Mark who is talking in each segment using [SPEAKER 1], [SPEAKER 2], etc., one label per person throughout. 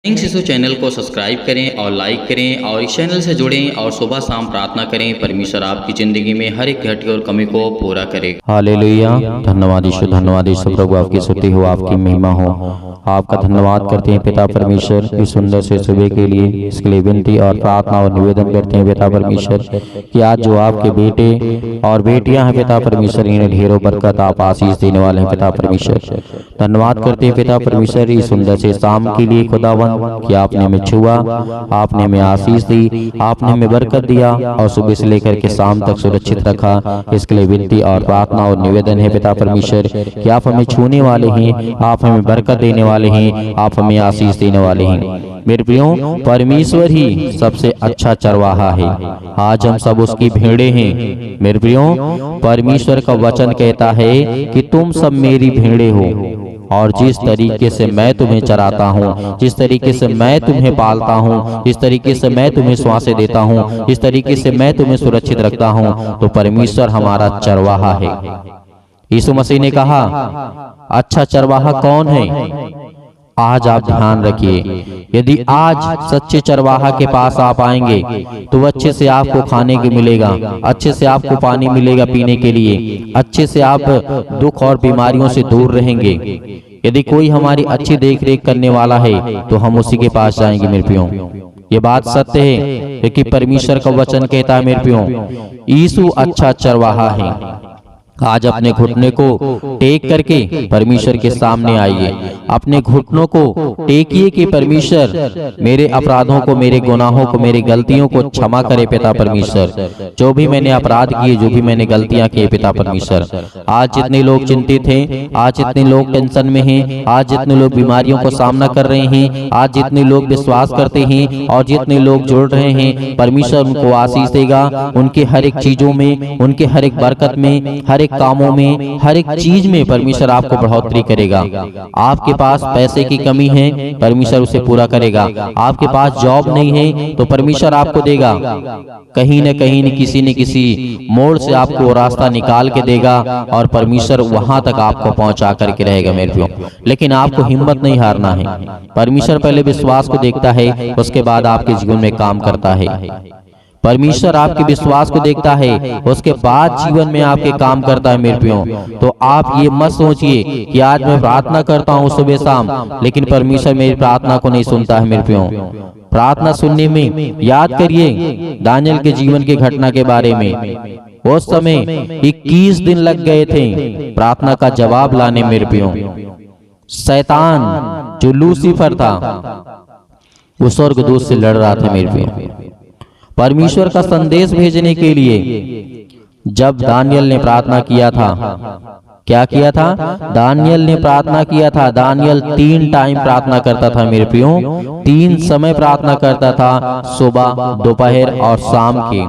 [SPEAKER 1] King शिशु channel को subscribe करें और लाइक करें और इस चैनल से जुड़ें और सुबह शाम प्रार्थना करें। परमेश्वर आपकी ज़िंदगी में हर एक घटी और कमी को पूरा करे।
[SPEAKER 2] हालेलुया। धन्यवाद यीशु प्रभु, आपकी स्तुति हो, आपकी महिमा हो। आपका धन्यवाद करते हैं पिता परमेश्वर इस सुंदर से सुबह के लिए। इसके लिए विनती और प्रार्थना और निवेदन करते हैं पिता परमेश्वर कि आज जो आपके बेटे और बेटियां हैं पिता परमेश्वर, इन्हें ढेरों बरकत आप आशीष देने वाले हैं पिता परमेश्वर। धन्यवाद करते हैं पिता परमेश्वर इस सुंदर से शाम के लिए खुदावन कि आपने हमें छुआ, आपने हमें आशीष दी, आपने हमें बरकत दिया और सुबह से लेकर के शाम तक सुरक्षित रखा। इसके लिए विनती और प्रार्थना और निवेदन है पिता परमेश्वर कि आप हमें छूने वाले हैं, आप हमें बरकत देने वाले हैं, आप हमें आशीष देने वाले हैं। मेरे प्रियो, परमेश्वर ही सबसे अच्छा चरवाहा है। आज हम सब उसकी भेड़े हैं। मेरे प्रियो, परमेश्वर का वचन कहता है कि तुम सब मेरी भेड़े हो और जिस तरीके से मैं तुम्हें चराता हूँ, जिस तरीके से मैं तुम्हें पालता हूँ, जिस तरीके से मैं तुम्हें श्वासें देता हूँ, जिस तरीके से मैं तुम्हें सुरक्षित रखता हूँ, तो परमेश्वर हमारा चरवाहा है। यीशु मसीह ने कहा, अच्छा चरवाहा कौन है? आज आप ध्यान रखिए, यदि आज सच्चे चरवाहा के पास आप आएंगे तो अच्छे से आपको खाने के मिलेगा, अच्छे से आपको पानी मिलेगा पीने के लिए, अच्छे से आप दुख और बीमारियों से दूर रहेंगे। यदि कोई हमारी अच्छी देख रेख करने वाला है तो हम उसी के पास जाएंगे। मेरे प्रियो, ये बात सत्य है क्योंकि परमेश्वर का वचन कहता है मेरे प्रियो, यीशु अच्छा चरवाहा है। आज अपने घुटने को टेक करके परमेश्वर के सामने आइए, अपने घुटनों को टेकिए कि परमेश्वर मेरे अपराधों को, मेरे गुनाहों को, मेरी गलतियों को क्षमा करे पिता परमेश्वर। जो भी मैंने अपराध किए, जो भी मैंने गलतियां की पिता परमेश्वर। आज जितने लोग चिंतित हैं, आज जितने लोग टेंशन में हैं, आज जितने लोग बीमारियों को सामना कर रहे हैं, आज जितने लोग विश्वास करते हैं और जितने लोग जुड़ रहे हैं, परमेश्वर उनको आशीष देगा। उनके हर एक चीजों में, उनके हर एक बरकत में, हर एक कामों में, हर एक चीज में परमेश्वर आपको बढ़ोतरी करेगा। आपके पास पैसे की कमी है, परमेश्वर उसे पूरा करेगा। आपके पास जॉब नहीं है तो परमेश्वर आपको देगा। कहीं न कहीं किसी न किसी मोड़ से आपको रास्ता निकाल के देगा और परमेश्वर वहां तक आपको पहुंचा करके रहेगा मेरे प्रियो। लेकिन आपको हिम्मत नहीं हारना है। परमेश्वर पहले विश्वास को देखता है, उसके बाद आपके जीवन में काम करता है। परमेश्वर आपके विश्वास को देखता है, उसके बाद जीवन में आपके काम करता है मेरे प्रियो। तो आप ये मत सोचिए कि आज मैं प्रार्थना करता हूँ सुबह शाम, लेकिन परमेश्वर मेरी प्रार्थना को नहीं सुनता है मेरे प्रियो। प्रार्थना सुनने में याद करिए दानियल के जीवन की घटना के बारे में। उस समय 21 दिन लग गए थे प्रार्थना का जवाब लाने मेरे प्रियो। शैतान जो लूसीफर था वो स्वर्गदूत से लड़ रहा था मेरे प्रियो, परमेश्वर का संदेश भेजने के लिए। जब दानियल ने प्रार्थना किया था, क्या किया था? दानियल ने प्रार्थना किया था। दानियल 3 टाइम प्रार्थना करता था मेरे प्रियो, 3 समय प्रार्थना करता था, सुबह, दोपहर और शाम के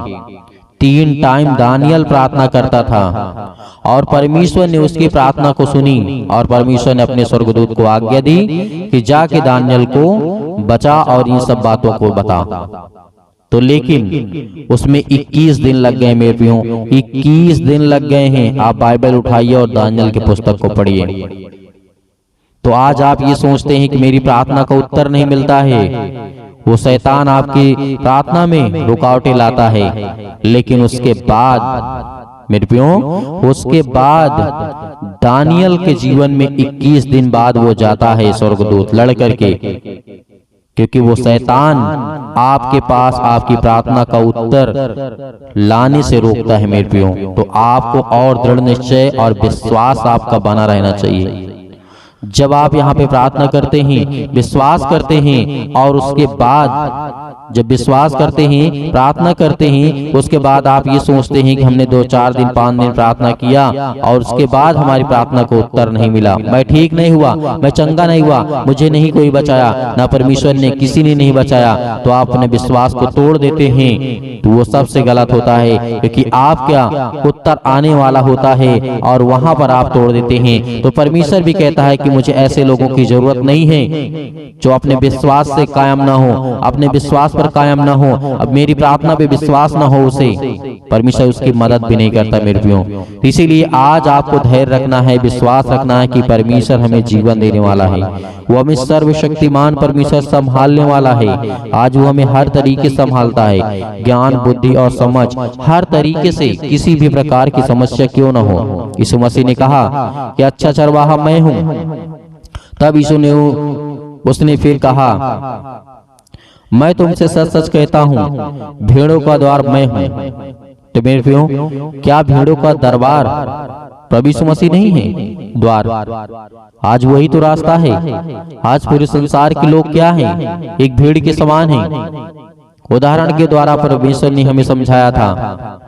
[SPEAKER 2] 3 टाइम दानियल प्रार्थना करता था। और परमेश्वर ने उसकी प्रार्थना को सुनी और परमेश्वर ने अपने स्वर्गदूत को आज्ञा दी कि जाके दानियल को बचा और इन सब बातों को बता। तो लेकिन उसमें 21 दिन लग गए मेरे प्रियो, 21 दिन लग गए हैं। आप बाइबल उठाइए और दानियल के पुस्तक को पढ़िए। तो आज आप ये सोचते हैं कि मेरी प्रार्थना का उत्तर नहीं मिलता है, वो शैतान आपकी प्रार्थना में रुकावटें लाता है। लेकिन उसके बाद मेरे प्रियो, उसके बाद दानियल के जीवन में 21 दिन बाद वो जाता है स्वर्गदूत लड़ करके, क्योंकि वो शैतान आपके पास आपकी प्रार्थना का उत्तर लाने से रोकता है मेरे प्रियो। तो आपको और दृढ़ निश्चय और विश्वास आपका बना रहना चाहिए। जब आप यहाँ पे प्रार्थना करते हैं, विश्वास करते हैं और उसके बाद जब विश्वास करते हैं, प्रार्थना करते हैं, उसके बाद आप ये सोचते हैं कि हमने 2, 4 दिन, 5 दिन प्रार्थना किया और उसके बाद हमारी प्रार्थना को उत्तर नहीं मिला, मैं ठीक नहीं हुआ, मैं चंगा नहीं हुआ, मुझे नहीं कोई बचाया, ना परमेश्वर ने, किसी ने नहीं बचाया, तो आप अपने विश्वास को तोड़ देते हैं। तो वो सबसे गलत होता है, क्योंकि आपका उत्तर आने वाला होता है और वहां पर आप तोड़ देते हैं। तो परमेश्वर भी कहता है कि मुझे ऐसे लोगों की जरूरत नहीं है जो अपने विश्वास से कायम ना हो, अपने विश्वास पर पर कायम न हो, अब मेरी प्रार्थना पे विश्वास न हो उसे, परमेश्वर उसकी मदद भी नहीं करता मेरे प्रियो। इसीलिए आज आपको धैर्य रखना है, विश्वास रखना है कि परमेश्वर हमें जीवन देने वाला है। वो हमें सर्वशक्तिमान परमेश्वर संभालने वाला है। आज वो हमें हर तरीके से संभालता है, ज्ञान बुद्धि और समझ हर तरीके से, किसी भी प्रकार की समस्या क्यों न हो। यीशु मसीह ने कहा कि अच्छा चरवाहा मैं हूं। तब यीशु ने उसने फिर कहा, मैं तुमसे सच सच कहता हूं, भेड़ों का द्वार मैं हूं। तो मेरे प्रियो, क्या भेड़ों का दरबार प्रभु यीशु मसीह नहीं है? द्वार आज वही तो रास्ता है। आज पूरे संसार के लोग क्या हैं? एक भेड़ के समान हैं। उदाहरण के द्वारा परमेश्वर ने हमें समझाया था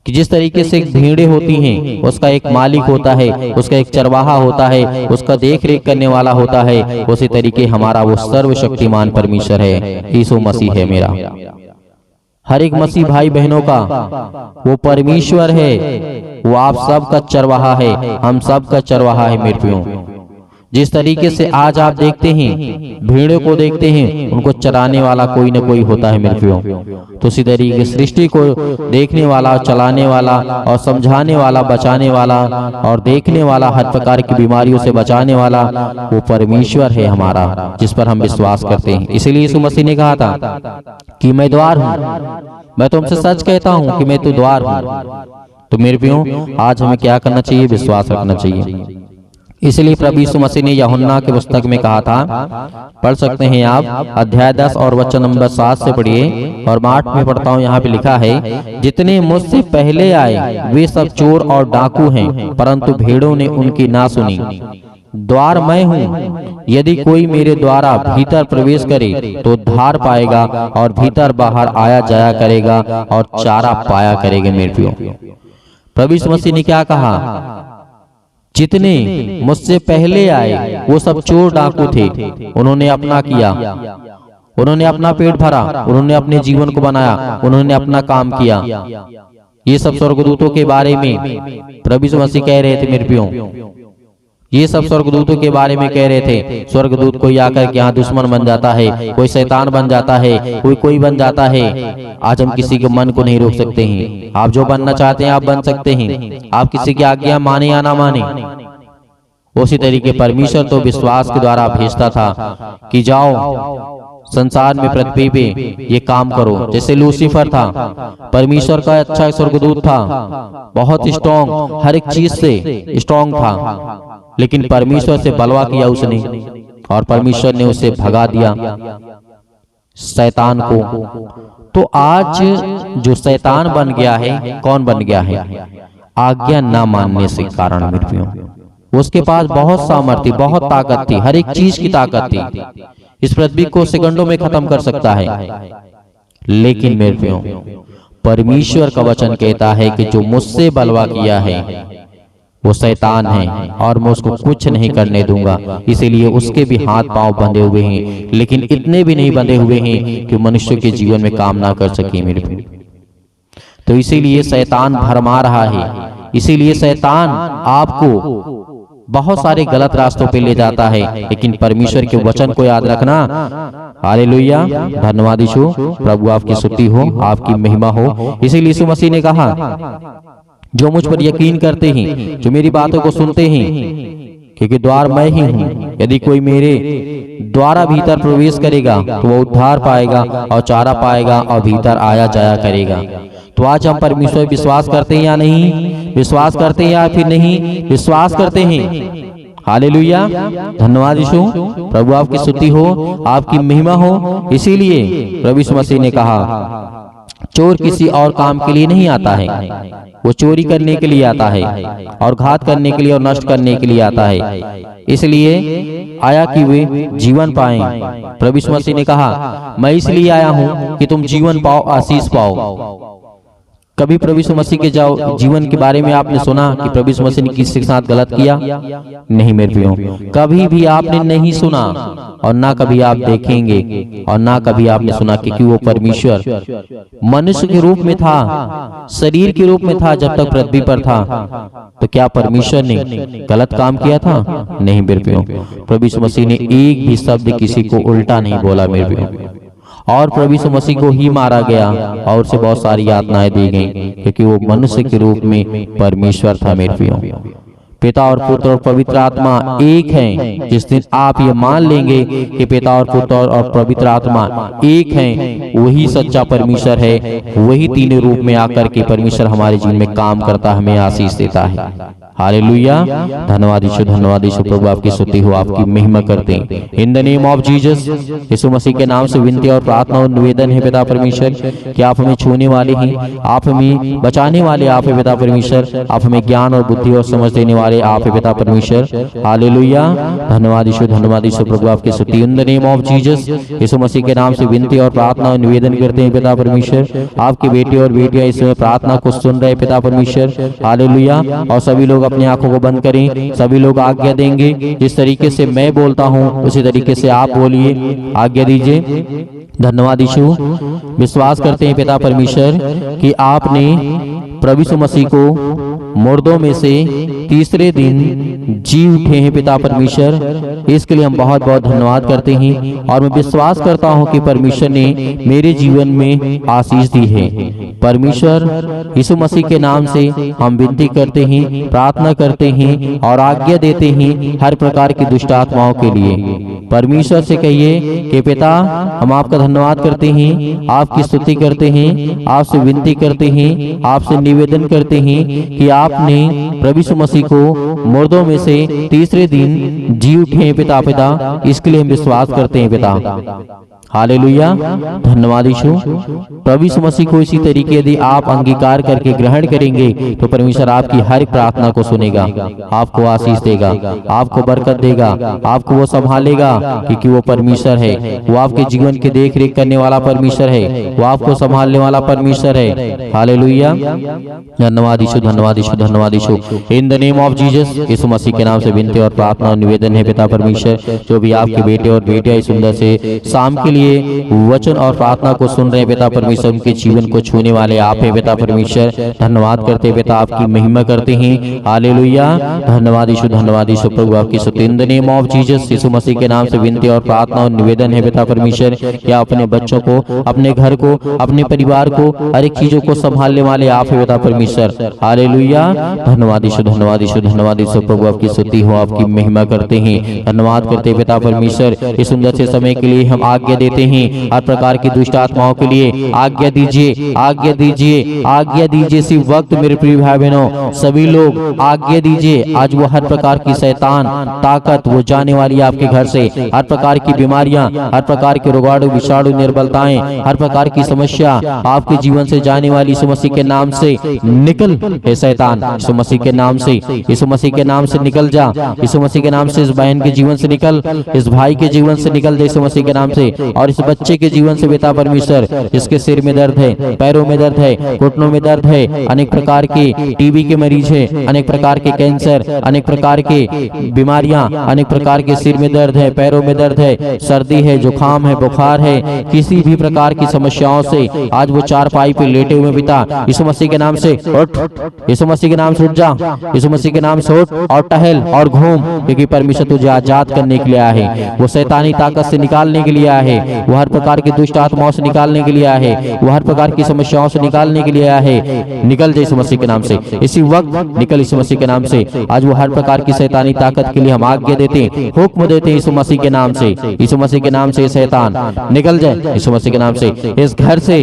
[SPEAKER 2] कि जिस तरीके से भेड़ें होती हैं, उसका एक मालिक होता है, उसका एक चरवाहा होता है, उसका देख रेख करने वाला होता है, उसी तरीके हमारा वो सर्वशक्तिमान परमेश्वर है, यीशु मसीह है मेरा। हर एक मसीह भाई बहनों का वो परमेश्वर है, वो आप सबका चरवाहा है, हम सबका चरवाहा है मेरे प्रियो। जिस तरीके से आज आप देखते हैं, भेड़ों को देखते हैं, उनको चराने वाला कोई न कोई होता है मेरे प्रियो। तो इसी तरीके सृष्टि को देखने वाला, चलाने वाला और समझाने वाला, बचाने वाला और देखने वाला, हर प्रकार की बीमारियों से बचाने वाला वो परमेश्वर है हमारा, जिस पर हम विश्वास करते हैं। इसलिए यीशु मसीह ने कहा था कि मैं द्वार हूँ। मैं तुमसे सच कहता हूँ कि मैं तो द्वार हूँ। तो मेरे प्रियो, आज हमें क्या करना चाहिए? विश्वास रखना चाहिए। इसलिए प्रभु यीशु मसीह ने यूहन्ना के पुस्तक में कहा था, पढ़ सकते हैं आप, अध्याय 10 और वचन नंबर 7 से पढ़िए। और 8 में पढ़ता हूँ, यहाँ पे लिखा है, जितने मुझसे पहले आए वे सब चोर और डाकू हैं, परंतु भेड़ों ने उनकी ना सुनी। द्वार मैं हूँ, यदि कोई मेरे द्वारा भीतर प्रवेश करे तो उद्धार पाएगा और भीतर बाहर आया जाया करेगा और चारा पाया करेगा मेरे प्रियो। प्रभु यीशु मसीह ने क्या कहा? जितने मुझसे पहले आए वो सब चोर डाकू थे, उन्होंने अपना किया, उन्होंने अपना पेट भरा, उन्होंने अपने जीवन को बनाया, उन्होंने अपना काम किया। ये सब स्वर्गदूतों के बारे में प्रभु यीशु मसीह कह रहे थे मेरे प्रियो। ये सब स्वर्गदूतों के बारे में कह रहे थे। स्वर्गदूत कोई आकर के यहाँ दुश्मन बन जाता है, कोई शैतान बन जाता है, कोई बन जाता है। आज हम किसी के मन को नहीं रोक सकते हैं। आप जो बनना चाहते हैं आप बन सकते हैं, आप किसी की आज्ञा माने या ना माने। उसी तरीके परमेश्वर तो विश्वास के द्वारा भेजता था कि जाओ संसार में, पृथ्वी पे ये काम करो। जैसे लूसीफर था, परमेश्वर का अच्छा स्वर्गदूत था, बहुत स्ट्रॉन्ग, हर एक चीज से स्ट्रॉन्ग था, लेकिन परमेश्वर से बलवा किया उसने और परमेश्वर ने उसे भगा दिया, शैतान को। तो आज जो शैतान बन गया है, कौन बन गया है? आज्ञा ना मानने से कारण मेरे प्रियो। उसके पास बहुत सामर्थ्य, बहुत ताकत थी, हर एक चीज की ताकत थी, इस पृथ्वी को सेकंडों में खत्म कर सकता है। लेकिन मेरे प्रियो, परमेश्वर का वचन कहता है कि जो मुझसे बलवा किया है वो शैतान है और मैं उसको कुछ नहीं करने दूंगा। इसीलिए उसके भी हाथ पांव बंधे हुए हैं, लेकिन इतने भी नहीं बंधे हुए हैं कि मनुष्य के जीवन में काम ना कर सके मेरे प्रियो। तो इसीलिए शैतान भरमा रहा है, इसीलिए शैतान आपको बहुत सारे गलत रास्तों पे ले जाता है। लेकिन परमेश्वर के वचन को याद रखना। हालेलुया, धन्यवाद यीशु, प्रभु आपकी स्तुति हो, आपकी महिमा हो। इसीलिए यीशु मसीह ने कहा, जो मुझ पर यकीन करते हैं, जो मेरी बातों को सुनते हैं, क्योंकि द्वार मैं ही हूँ, यदि कोई मेरे द्वारा भीतर प्रवेश करेगा तो वो उद्धार पाएगा और चारा पाएगा और भीतर आया जाया करेगा। तो आज हम परमेश्वर विश्वास करते हैं या नहीं? विश्वास करते हैं या फिर नहीं विश्वास करते हैं? हालेलुया, धन्यवाद यीशु, प्रभु आपकी स्तुति हो, आपकी महिमा हो। इसीलिए प्रभु यीशु मसीह ने कहा, चोर किसी और काम के लिए नहीं आता है, वो चोरी करने के लिए आता है और घात करने के लिए और नष्ट करने के लिए आता है। इसलिए आया कि वे जीवन पाएं। प्रभु यीशु मसीह ने कहा, मैं इसलिए आया हूं कि तुम जीवन पाओ, आशीष पाओ। कभी प्रभु यीशु मसीह के जीवन के बारे में आपने सुना कि प्रभु यीशु मसीह ने किसी के साथ गलत किया? नहीं मेरे प्रियो, कभी भी आपने नहीं सुना और ना कभी आप देखेंगे और ना कभी आपने सुना, क्योंकि वो परमेश्वर मनुष्य के रूप में था, शरीर के रूप में था जब तक पृथ्वी पर था। तो क्या परमेश्वर ने गलत काम किया था? नहीं मेरे प्रियो, प्रभु यीशु मसीह ने एक भी शब्द किसी को उल्टा नहीं बोला मेरे प्रियो। और प्रभु यीशु मसीह को ही मारा गया और उसे बहुत सारी यातनाएं दी गई, क्योंकि वो मनुष्य के रूप में परमेश्वर था। मेरे प्रियो, पिता और पुत्र और पवित्र आत्मा एक हैं। जिस दिन आप ये मान लेंगे कि पिता और पुत्र और पवित्र आत्मा एक हैं, वही सच्चा परमेश्वर है, वही तीनों रूप में आकर के परमेश्वर हमारे जीवन में काम करता, हमें आशीष देता है। हालेलुया। धन्यवाद यीशु प्रभु, आपकी स्तुति हो, आपकी महिमा करते हैं। In the name of Jesus, यीशु मसीह के नाम से विनती और प्रार्थना और निवेदन है पिता परमेश्वर कि आप हमें छूने वाले हैं, आप हमें बचाने वाले आप है पिता परमेश्वर, आप हमें ज्ञान और बुद्धि और समझ देने वाले आप है पिता परमेश्वर। हालेलुया। धन्यवाद यीशु प्रभु, आपकी स्तुति। In the name of Jesus, यीशु मसीह के नाम से विनती और प्रार्थना और निवेदन करते हैं पिता परमेश्वर, आपके बेटे और बेटियां इस समय प्रार्थना को सुन रहे पिता परमेश्वर। हालेलुया। और सभी लोग अपनी आंखों को बंद करें, सभी लोग आज्ञा देंगे। जिस तरीके से मैं बोलता हूं उसी तरीके से आप बोलिए, आज्ञा दीजिए। धन्यवाद यीशु। विश्वास करते हैं पिता परमेश्वर कि आपने प्रभु यीशु मसीह को मुर्दों में से तीसरे दिन जी उठे हैं पिता परमेश्वर, इसके लिए हम बहुत बहुत धन्यवाद करते हैं। और मैं विश्वास करता हूं कि परमेश्वर ने मेरे जीवन में आशीष दी है। परमेश्वर यीशु मसीह के नाम से हम विनती करते हैं, प्रार्थना करते हैं और आज्ञा देते हैं हर प्रकार की दुष्ट आत्माओं के लिए। परमेश्वर से कहिए कि पिता, हम आपका धन्यवाद करते हैं, आपकी स्तुति करते हैं, आपसे विनती करते हैं, आपसे निवेदन करते हैं कि आपने प्रभु यीशु मसीह को मुर्दों में से तीसरे दिन जी उठे हैं पिता। इसके लिए हम विश्वास करते हैं पिता। हालेलुया। धन्यवाद यीशु। प्रभु यीशु मसीह को इसी तरीके यदि आप अंगीकार करके ग्रहण करेंगे तो परमेश्वर आपकी हर प्रार्थना को सुनेगा, आपको आशीष देगा, आपको बरकत देगा, आपको वो संभालेगा, क्योंकि वो परमेश्वर है। वो आपके जीवन की देख रेख करने वाला परमेश्वर है, वो आपको संभालने वाला परमेश्वर है। हालेलुया। धन्यवाद यीशु, धन्यवाद यीशु, धन्यवाद यीशु। In the name of Jesus, यीशु मसीह के नाम से विनती और प्रार्थना और निवेदन है पिता परमेश्वर, जो भी आपके बेटे और बेटियां इस सुंदर से शाम के लिए वचन और प्रार्थना को सुन रहे हैं पिता परमेश्वर, उनके जीवन को छूने वाले आप है पिता परमेश्वर। धन्यवाद करते हैं पिता, आपकी महिमा करते हैं। हालेलुया। धन्यवाद यीशु, धन्यवाद यीशु प्रभु, आपकी स्तुति। In the name of Jesus, यीशु मसीह के नाम से विनती और प्रार्थना और निवेदन है पिता परमेश्वर कि आप अपने बच्चों को, अपने घर को, अपने परिवार को, हर एक चीजों को संभालने वाले आप है पिता परमेश्वर। हालेलुया। धन्यवाद यीशु, धन्यवाद यीशु, धन्यवाद यीशु प्रभु, आपकी स्तुति हो, आपकी महिमा करते हैं। धन्यवाद करते हैं पिता परमेश्वर, इस सुंदर से समय के लिए हम आज्ञा देते हैं। हर प्रकार की दुष्ट आत्माओं के लिए आज्ञा दीजिए, आज्ञा दीजिए, आज्ञा दीजिए। इसी वक्त मेरे प्रिय भाई बहनों, सभी लोग आज्ञा दीजिए। आज वो हर प्रकार की शैतान ताकत वो जाने वाली है आपके घर से। हर प्रकार की बीमारियां, हर प्रकार के रोगाणु, विषाणु, निर्बलताएं, हर प्रकार की समस्या आपके जीवन से जाने वाली यीशु मसीह के नाम से निकल हे शैतान। यीशु मसीह के नाम से, यीशु मसीह के नाम से निकल जा। यीशु मसीह के नाम से इस बहन के जीवन से निकल, इस भाई के जीवन से निकल यीशु मसीह के नाम से। और इस बच्चे के जीवन से पिता परमेश्वर, जिसके सिर में दर्द है, पैरों में दर्द है, घुटनों में दर्द है, अनेक प्रकार के टीबी के मरीज है, अनेक प्रकार के कैंसर, अनेक प्रकार के बीमारियां, अनेक प्रकार के सिर में दर्द है, पैरों में दर्द है, सर्दी है, जुकाम है, बुखार है, किसी भी प्रकार की समस्याओं से आज वो चारपाई पे लेटे हुए पिता, यीशु मसीह के नाम से उठ, यीशु मसीह के नाम से उठ जा, यीशु मसीह के नाम से उठ और टहल और घूम, क्योंकि परमेश्वर तुझे आजाद करने के लिए आया है। वो शैतानी ताकत से निकालने के लिए आया है, वो हर प्रकार की दुष्ट आत्माओं से निकालने के लिए आया है, वो हर प्रकार की समस्याओं से निकालने के लिए आया है। निकल जा यीशु मसीह के नाम से, इसी वक्त निकल यीशु मसीह के नाम से। आज वो हर प्रकार की शैतानी ताकत के लिए हम आज्ञा देते हैं, हुक्म देते हैं यीशु मसीह के नाम से, यीशु मसीह के नाम से शैतान निकल जाए यीशु मसीह के नाम से। इस घर से,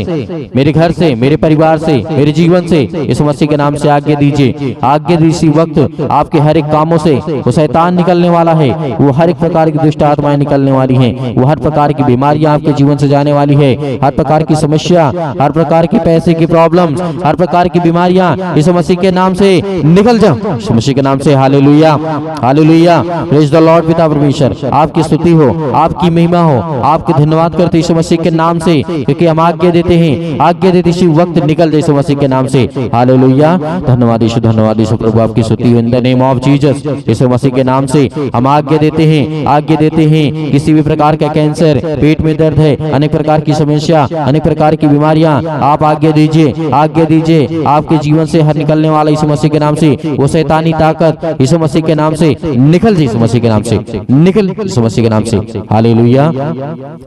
[SPEAKER 2] मेरे घर से, मेरे परिवार से, मेरे जीवन से यीशु मसीह के नाम से आज्ञा दीजिए, आज्ञा दीजिए। इसी वक्त आपके हर एक कामों से वो शैतान निकलने वाला है, वो हर एक प्रकार की दुष्ट आत्माएं निकलने वाली हैं, वो हर प्रकार की बीमारियां आपके जीवन से जाने वाली है, हर प्रकार की समस्या, हर प्रकार की पैसे की प्रॉब्लम्स, हर प्रकार की बीमारियां यीशु मसीह के नाम से निकल जाओ यीशु मसीह के नाम से। Hallelujah, hallelujah, praise the Lord. पिता परमेश्वर, आपकी स्तुति हो, आपकी महिमा हो, आपके धन्यवाद करते यीशु मसीह के नाम से, क्योंकि हम आज्ञा देते हैं, आज्ञा देते इसी वक्त निकल जाए यीशु मसीह के नाम से। हालेलुया। धन्यवाद यीशु, धन्यवाद यीशु प्रभु, आपकी स्तुति हो। In the name of Jesus, यीशु मसीह के नाम से हम आज्ञा देते हैं, आज्ञा देते हैं। किसी भी प्रकार का कैंसर, पेट में दर्द है, अनेक प्रकार की समस्या, अनेक प्रकार की बीमारियां, आप आज्ञा आज्ञा दीजिए, आज्ञा दीजिए। आपके जीवन से हर निकलने वाला यीशु मसीह के नाम से वो शैतानी ताकत यीशु मसीह के नाम से निकल जाए, यीशु मसीह के नाम से निकल, यीशु मसीह के नाम से। Hallelujah,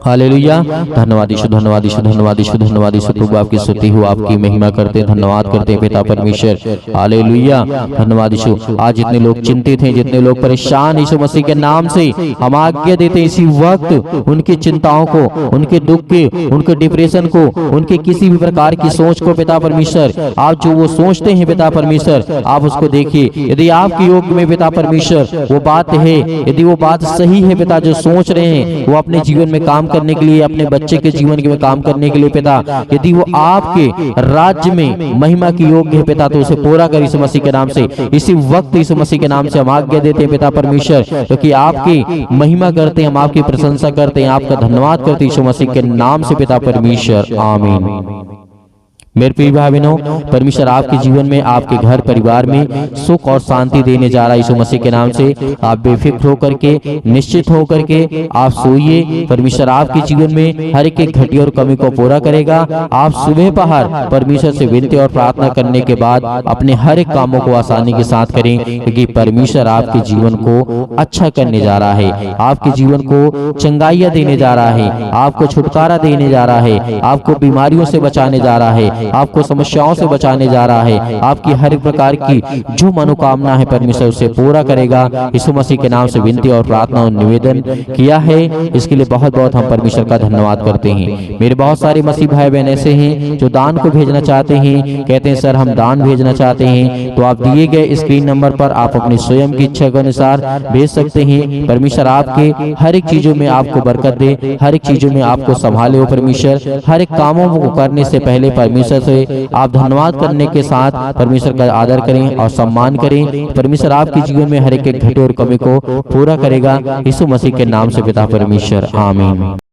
[SPEAKER 2] hallelujah. धन्यवाद यीशु, धन्यवाद यीशु, धन्यवाद यीशु, धन्यवाद यीशु। प्रभु आपकी स्तुति हो, आपकी महिमा करते हैं, धन्यवाद करते हैं पिता परमेश्वर। हालेलुया, धन्यवाद यीशु। आज जितने लोग चिंतित हैं, जितने लोग परेशान, यीशु मसीह के नाम से हम आज्ञा देते हैं इसी वक्त उनकी चिंताओं को, उनके दुख के, उनके डिप्रेशन को, उनके किसी भी प्रकार की सोच को पिता परमेश्वर, आप जो वो सोचते हैं पिता परमेश्वर, आप उसको देखिए। यदि आपके योग में पिता परमेश्वर वो बात है, यदि वो बात सही है पिता, जो सोच रहे हैं वो अपने जीवन में काम करने के लिए, अपने बच्चे के जीवन में काम करने के लिए पिता, यदि वो आपके राज्य में महिमा की योग्य है पिता, तो उसे पूरा कर यीशु मसीह के नाम से। इसी वक्त यीशु मसीह के नाम से हम आज्ञा देते हैं पिता परमेश्वर, क्योंकि आपकी महिमा करते हैं, हम आपकी प्रशंसा करते हैं, आपका धन्यवाद करते हैं यीशु मसीह के नाम से पिता परमेश्वर, आमीन। मेरे प्रिय भाई बहनों, परमेश्वर आपके जीवन में, आपके घर परिवार में सुख और शांति देने जा रहा है यीशु मसीह के नाम से। आप बेफिक्र होकर के, निश्चित होकर के आप सोइए। परमेश्वर आपके जीवन में हर एक घटी और कमी को पूरा करेगा। आप सुबह पहर परमेश्वर से विनती और प्रार्थना करने के बाद अपने हर एक कामों को आसानी के साथ करें, क्योंकि परमेश्वर आपके जीवन को अच्छा करने जा रहा है, आपके जीवन को चंगाइयां देने जा रहा है, आपको छुटकारा देने जा रहा है, आपको बीमारियों से बचाने जा रहा है, आपको समस्याओं से बचाने जा रहा है। आपकी हर एक प्रकार की जो मनोकामना है परमेश्वर उसे पूरा करेगा। यीशु मसीह के नाम से विनती और प्रार्थना और निवेदन किया है, इसके लिए बहुत बहुत हम परमेश्वर का धन्यवाद करते हैं। मेरे बहुत सारे मसीह भाई बहन ऐसे हैं जो दान को भेजना चाहते हैं, कहते हैं सर हम दान भेजना चाहते हैं, तो आप दिए गए स्क्रीन नंबर पर आप अपनी स्वयं की इच्छा के अनुसार भेज सकते हैं। परमेश्वर आपके हर एक चीजों में आपको बरकत दे, हर एक चीजों में आपको संभाले हो परमेश्वर। हर एक कामों को करने से पहले परमेश्वर से आप धन्यवाद करने के साथ परमेश्वर का आदर करें और सम्मान करें। परमेश्वर आपके जीवन में हर एक घटे और कमी को पूरा करेगा, यीशु मसीह के नाम से पिता परमेश्वर, आमीन।